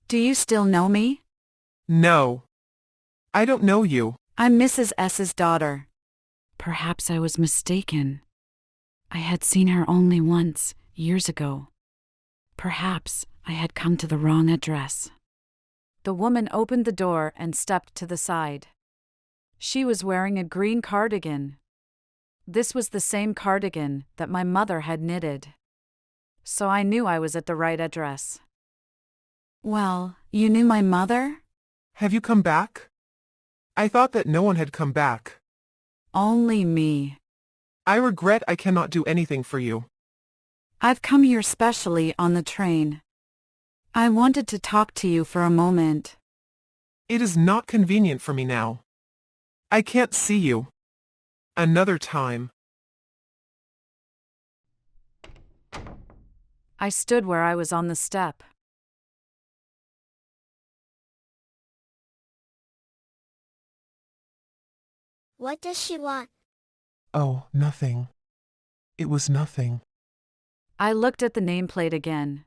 Do you still know me? No. I don't know you. I'm Mrs. S's daughter. Perhaps I was mistaken. I had seen her only once, years ago. Perhaps I had come to the wrong address. The woman opened the door and stepped to the side. She was wearing a green cardigan. This was the same cardigan that my mother had knitted. So I knew I was at the right address. Well, you knew my mother? Have you come back? I thought that no one had come back. Only me. I regret I cannot do anything for you. I've come here specially on the train. I wanted to talk to you for a moment. It is not convenient for me now. I can't see you. Another time. I stood where I was on the step. What does she want? Oh, nothing. It was nothing. I looked at the nameplate again.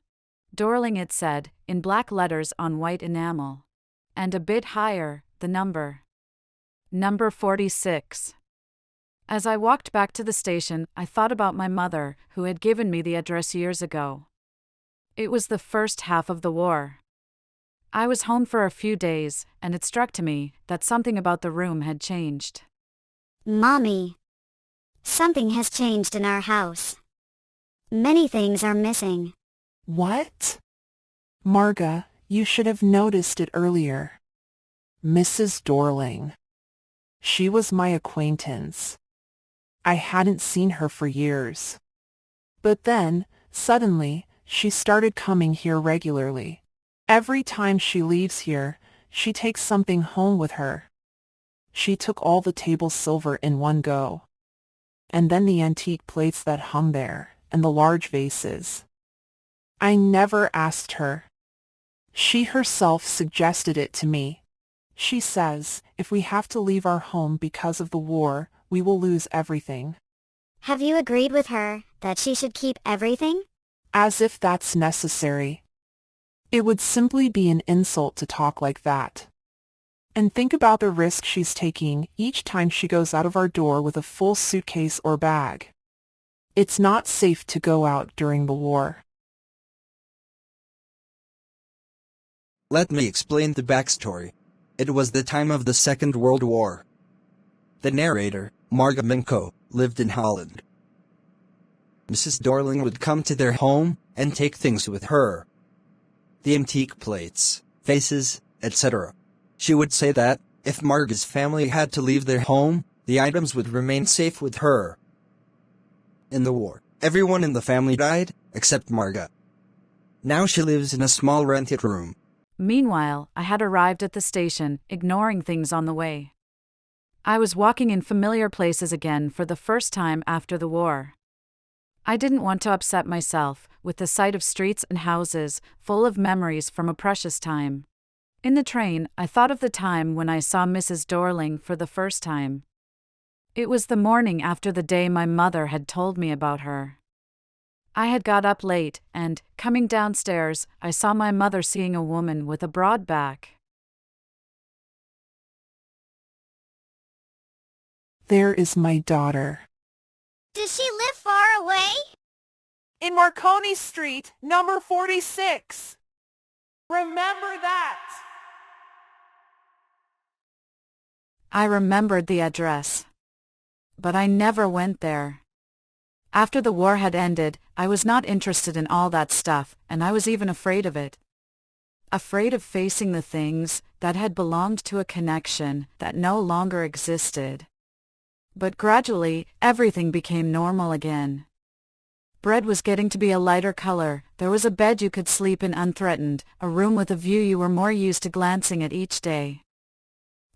Dorling, it said, in black letters on white enamel. And a bit higher, the number. Number 46. As I walked back to the station, I thought about my mother, who had given me the address years ago. It was the first half of the war. I was home for a few days, and it struck me that something about the room had changed. Mommy. Something has changed in our house. Many things are missing. What? Marga, you should have noticed it earlier. Mrs. Dorling. She was my acquaintance. I hadn't seen her for years. But then, suddenly, she started coming here regularly. Every time she leaves here, she takes something home with her. She took all the table silver in one go. And then the antique plates that hung there, and the large vases. I never asked her. She herself suggested it to me. She says, if we have to leave our home because of the war, we will lose everything. Have you agreed with her that she should keep everything? As if that's necessary. It would simply be an insult to talk like that. And think about the risk she's taking each time she goes out of our door with a full suitcase or bag. It's not safe to go out during the war. Let me explain the backstory. It was the time of the Second World War. The narrator, Marga Minko, lived in Holland. Mrs. Dorling would come to their home and take things with her. The antique plates, vases, etc. She would say that, if Marga's family had to leave their home, the items would remain safe with her. In the war, everyone in the family died, except Marga. Now she lives in a small rented room. Meanwhile, I had arrived at the station, ignoring things on the way. I was walking in familiar places again for the first time after the war. I didn't want to upset myself with the sight of streets and houses full of memories from a precious time. In the train, I thought of the time when I saw Mrs. Dorling for the first time. It was the morning after the day my mother had told me about her. I had got up late, and, coming downstairs, I saw my mother seeing a woman with a broad back. There is my daughter. Does she live far away? In Marconi Street, number 46. Remember that. I remembered the address. But I never went there. After the war had ended, I was not interested in all that stuff, and I was even afraid of it. Afraid of facing the things that had belonged to a connection that no longer existed. But gradually, everything became normal again. Bread was getting to be a lighter color, there was a bed you could sleep in unthreatened, a room with a view you were more used to glancing at each day.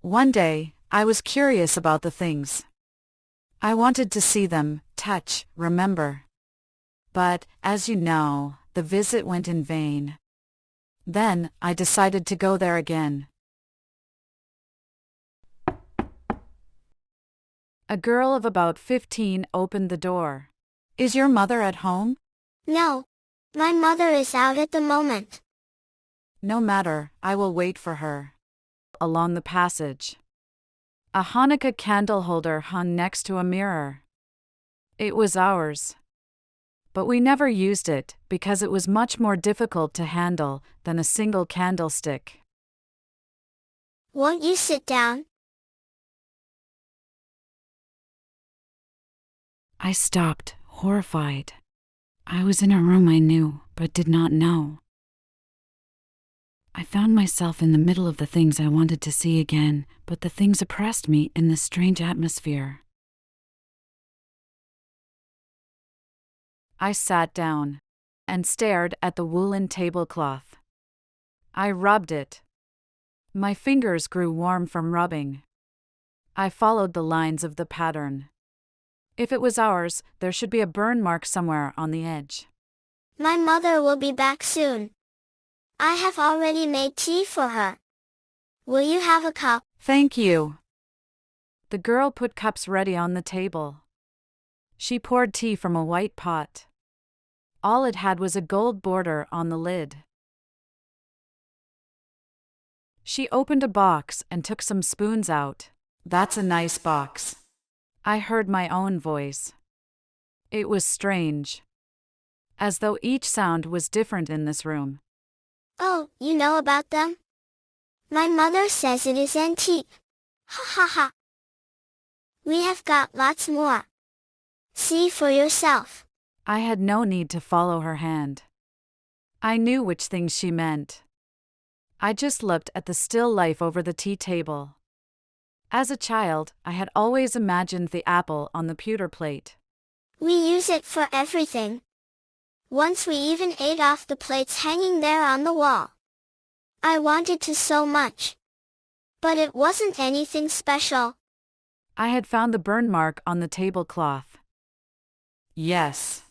One day, I was curious about the things. I wanted to see them, touch, remember. But, as you know, the visit went in vain. Then, I decided to go there again. A girl of about 15 opened the door. Is your mother at home? No. My mother is out at the moment. No matter, I will wait for her. Along the passage. A Hanukkah candle holder hung next to a mirror. It was ours. But we never used it because it was much more difficult to handle than a single candlestick. Won't you sit down? I stopped, horrified. I was in a room I knew, but did not know. I found myself in the middle of the things I wanted to see again, but the things oppressed me in this strange atmosphere. I sat down and stared at the woolen tablecloth. I rubbed it. My fingers grew warm from rubbing. I followed the lines of the pattern. If it was ours, there should be a burn mark somewhere on the edge. My mother will be back soon. I have already made tea for her. Will you have a cup? Thank you. The girl put cups ready on the table. She poured tea from a white pot. All it had was a gold border on the lid. She opened a box and took some spoons out. That's a nice box. I heard my own voice. It was strange. As though each sound was different in this room. Oh, you know about them? My mother says it is antique. Ha ha ha. We have got lots more. See for yourself. I had no need to follow her hand. I knew which things she meant. I just looked at the still life over the tea table. As a child, I had always imagined the apple on the pewter plate. We use it for everything. Once we even ate off the plates hanging there on the wall. I wanted to so much. But it wasn't anything special. I had found the burn mark on the tablecloth. Yes.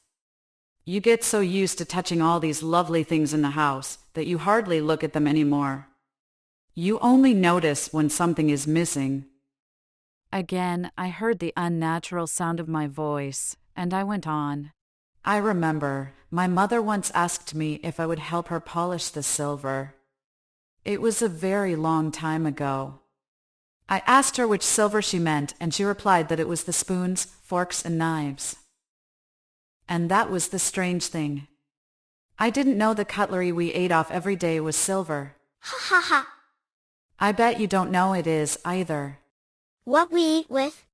You get so used to touching all these lovely things in the house that you hardly look at them anymore. You only notice when something is missing. Again, I heard the unnatural sound of my voice, and I went on. I remember, my mother once asked me if I would help her polish the silver. It was a very long time ago. I asked her which silver she meant, and she replied that it was the spoons, forks, and knives. And that was the strange thing. I didn't know the cutlery we ate off every day was silver. Ha ha ha. I bet you don't know it is either. What we eat with?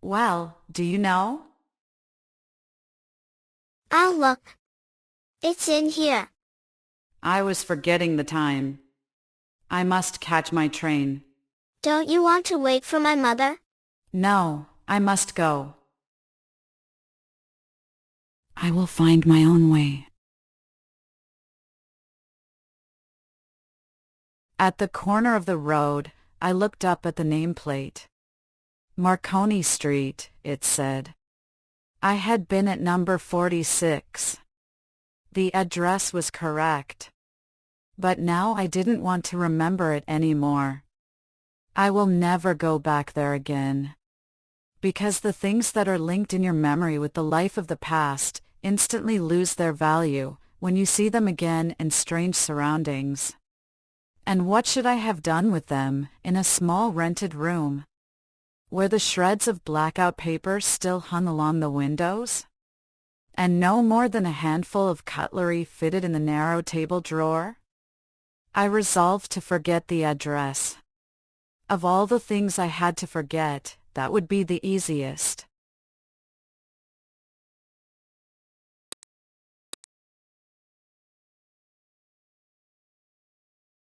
Well, do you know? I'll look. It's in here. I was forgetting the time. I must catch my train. Don't you want to wait for my mother? No, I must go. I will find my own way. At the corner of the road, I looked up at the nameplate. Marconi Street, it said. I had been at number 46. The address was correct. But now I didn't want to remember it anymore. I will never go back there again. Because the things that are linked in your memory with the life of the past instantly lose their value when you see them again in strange surroundings. And what should I have done with them in a small rented room, where the shreds of blackout paper still hung along the windows? And no more than a handful of cutlery fitted in the narrow table drawer? I resolved to forget the address. Of all the things I had to forget, that would be the easiest.